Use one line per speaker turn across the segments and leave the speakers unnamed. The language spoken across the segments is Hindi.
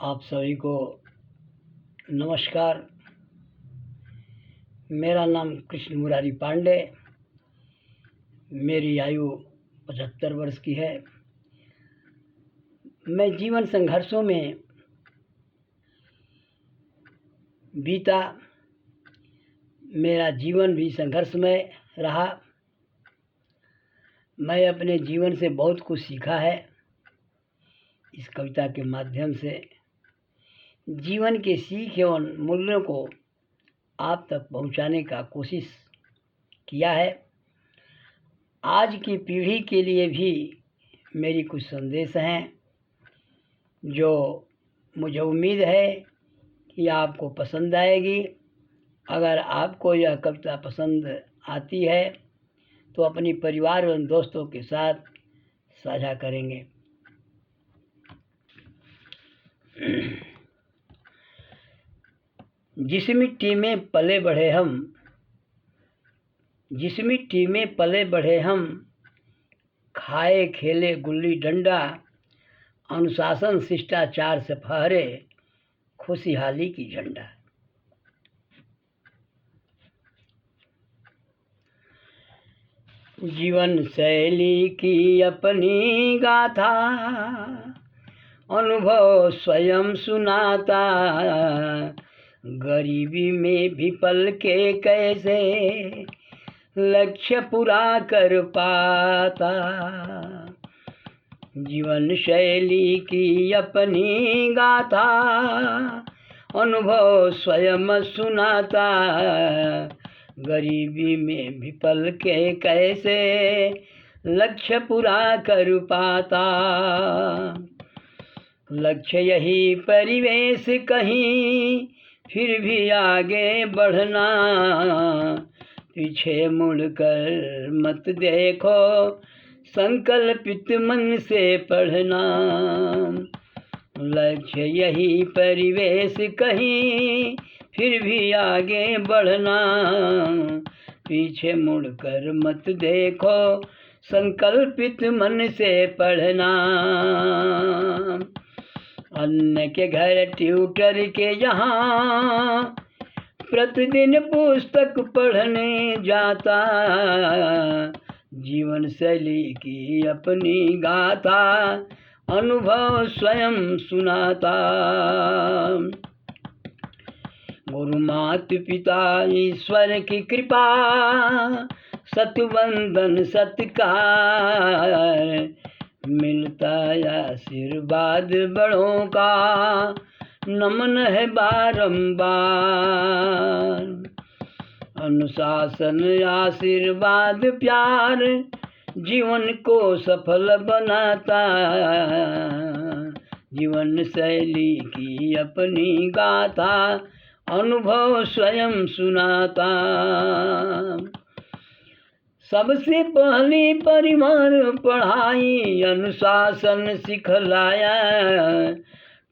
आप सभी को नमस्कार। मेरा नाम कृष्ण मुरारी पांडे। मेरी आयु 75 वर्ष की है। मैं जीवन संघर्षों में बीता। मेरा जीवन भी संघर्षमय रहा। मैं अपने जीवन से बहुत कुछ सीखा है। इस कविता के माध्यम से जीवन के सीख एवं मूल्यों को आप तक पहुंचाने का कोशिश किया है। आज की पीढ़ी के लिए भी मेरी कुछ संदेश हैं जो मुझे उम्मीद है कि आपको पसंद आएगी। अगर आपको यह कविता पसंद आती है तो अपनी परिवार एवं दोस्तों के साथ साझा करेंगे। जिस मिट्टी में पले बढ़े हम खाए खेले गुल्ली डंडा, अनुशासन शिष्टाचार से फहरे खुशहाली की झंडा। जीवन शैली की अपनी गाथा अनुभव स्वयं सुनाता, गरीबी में भी पल के कैसे लक्ष्य पूरा कर पाता। जीवन शैली की अपनी गाथा अनुभव स्वयं सुनाता, गरीबी में भी पल के कैसे लक्ष्य पूरा कर पाता। लक्ष्य यही परिवेश कहीं फिर भी आगे बढ़ना, पीछे मुड़कर मत देखो संकल्पित मन से पढ़ना। लक्ष्य यही परिवेश कहीं फिर भी आगे बढ़ना, पीछे मुड़कर मत देखो संकल्पित मन से पढ़ना। अन्य के घर ट्यूटर के यहाँ प्रतिदिन पुस्तक पढ़ने जाता, जीवन शैली की अपनी गाथा अनुभव स्वयं सुनाता। गुरु माता पिता ईश्वर की कृपा सतवंदन सत्कार, मिलता आशीर्वाद बड़ों का नमन है बारंबार। अनुशासन आशीर्वाद प्यार जीवन को सफल बनाता, जीवन शैली की अपनी गाथा अनुभव स्वयं सुनाता। सबसे पहले परिवार पढ़ाई अनुशासन सिखलाया,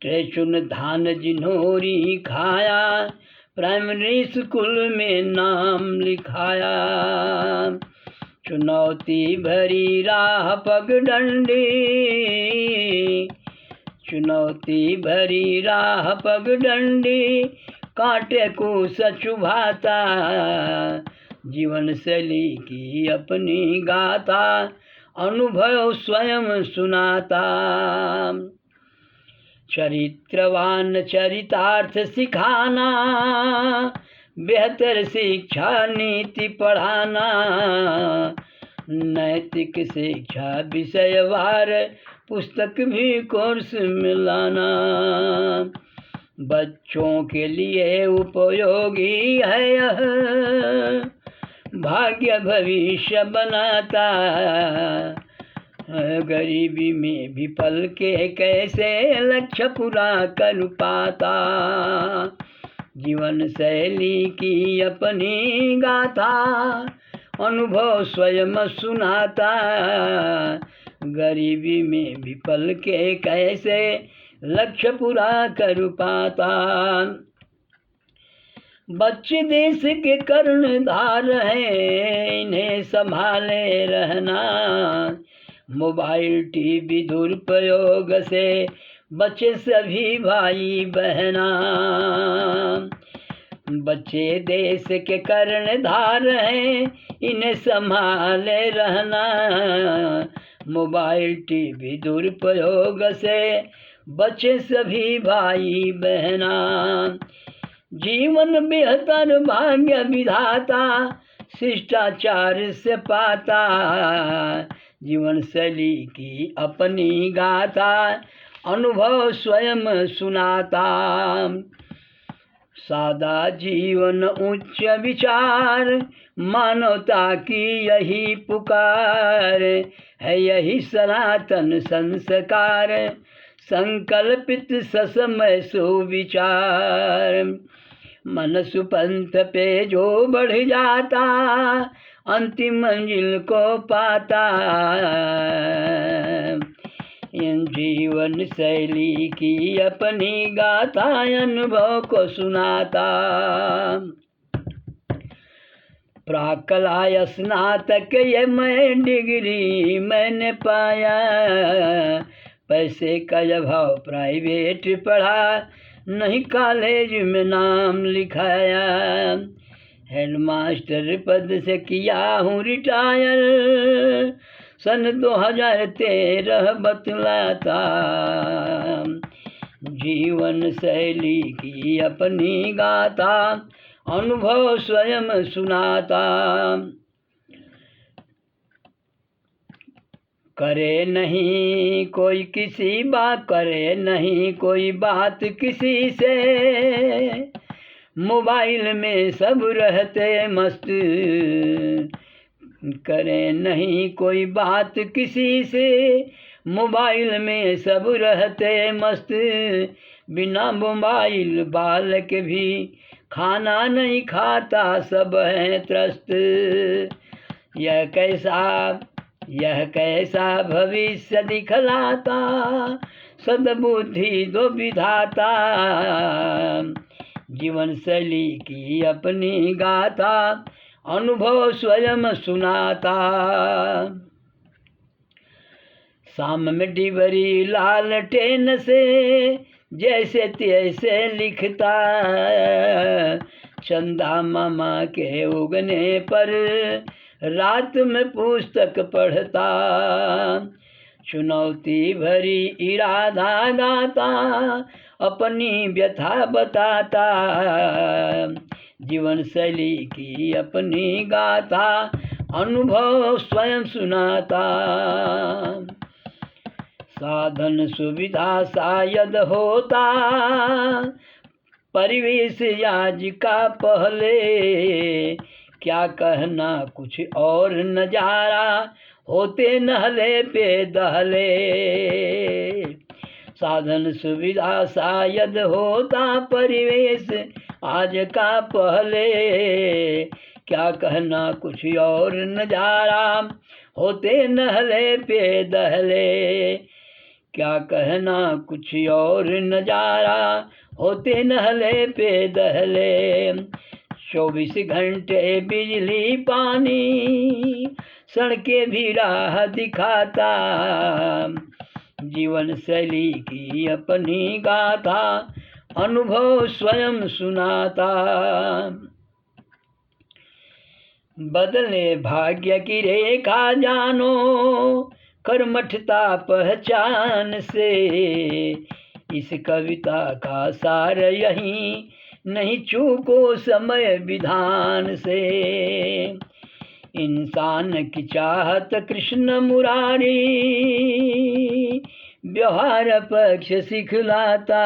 ट्रेचुन धान जिन्होरी खाया, प्राइमरी स्कूल में नाम लिखाया। चुनौती भरी राह पगडंडी, चुनौती भरी राह पगडंडी, कांटे को सचुभाता, जीवन शैली की अपनी गाथा अनुभव स्वयं सुनाता। चरित्रवान चरितार्थ सिखाना, बेहतर शिक्षा नीति पढ़ाना, नैतिक शिक्षा विषयवार पुस्तक भी कोर्स मिलाना। बच्चों के लिए उपयोगी है यह, भाग्य भविष्य बनाता, गरीबी में भी पल के कैसे लक्ष्य पूरा कर पाता। जीवन शैली की अपनी गाथा अनुभव स्वयं सुनाता, गरीबी में भी पल के कैसे लक्ष्य पूरा कर पाता। बच्चे देश के कर्णधार हैं, इन्हें संभाले रहना, मोबाइल टीवी दुरुपयोग से बच्चे सभी भाई बहना, बच्चे देश के कर्णधार हैं, इन्हें संभाले रहना। मोबाइल टीवी दुरुपयोग से बच्चे सभी भाई बहना। जीवन बेहतर भाग्य विधाता शिष्टाचार से पाता। जीवन शैली की अपनी गाथा अनुभव स्वयं सुनाता। सादा जीवन उच्च विचार मानवता की यही पुकार है। यही सनातन संस्कार संकल्पित ससमय सुविचार। मन सुपंथ पे जो बढ़ जाता अंतिम मंजिल को पाता। इन जीवन शैली की अपनी गाथा अनुभव को सुनाता। प्राकला स्नातक ये मैं डिग्री मैंने पाया। पैसे का अभाव प्राइवेट पढ़ा नहीं कॉलेज में नाम लिखाया। हेडमास्टर पद से किया हूँ रिटायर, सन 2013 बतलाता। जीवन शैली की अपनी गाथा अनुभव स्वयं सुनाता। करे नहीं कोई किसी बात, करे नहीं कोई बात किसी से। मोबाइल में सब रहते मस्त, करे नहीं कोई बात किसी से। मोबाइल में सब रहते मस्त, बिना मोबाइल बालक भी खाना नहीं खाता, सब है त्रस्त। यह कैसा भविष्य दिखलाता, सद्बुद्धि दो विधाता। जीवन शैली की अपनी गाथा अनुभव स्वयं सुनाता। शाम में डिबरी लालटेन से जैसे तैसे लिखता। चंदा मामा के उगने पर रात में पुस्तक पढ़ता। चुनौती भरी इरादा गाता, अपनी व्यथा बताता। जीवन शैली की अपनी गाथा अनुभव स्वयं सुनाता। साधन सुविधा शायद होता, परिवेश आज का पहले। क्या कहना कुछ और नजारा होते नहले पे दहले। साधन सुविधा शायद होता, परिवेश आज का पहले। क्या कहना कुछ और नजारा होते नहले पे दहले। क्या कहना कुछ और नजारा होते नहले पे दहले। 24 घंटे बिजली पानी सड़कें भी राह दिखाता। जीवन शैली की अपनी गाथा अनुभव स्वयं सुनाता। बदले भाग्य की रेखा जानो, कर्मठता पहचान से। इस कविता का सार यही, नहीं चूको समय विधान से। इंसान की चाहत कृष्ण मुरारी, व्यवहार पक्ष सिखलाता।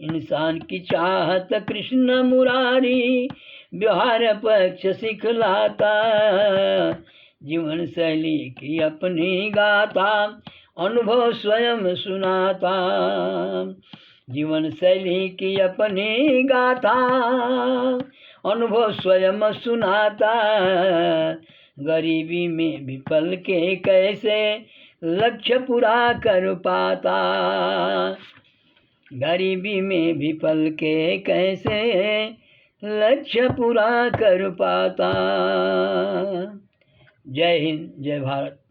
इंसान की चाहत कृष्ण मुरारी, व्यवहार पक्ष सिखलाता। जीवन शैली की अपनी गाथा अनुभव स्वयं सुनाता। जीवन शैली की अपनी गाथा अनुभव स्वयं सुनाता। गरीबी में भी पल के कैसे लक्ष्य पूरा कर पाता। गरीबी में भी पल के कैसे लक्ष्य पूरा कर पाता। जय हिंद, जय भारत।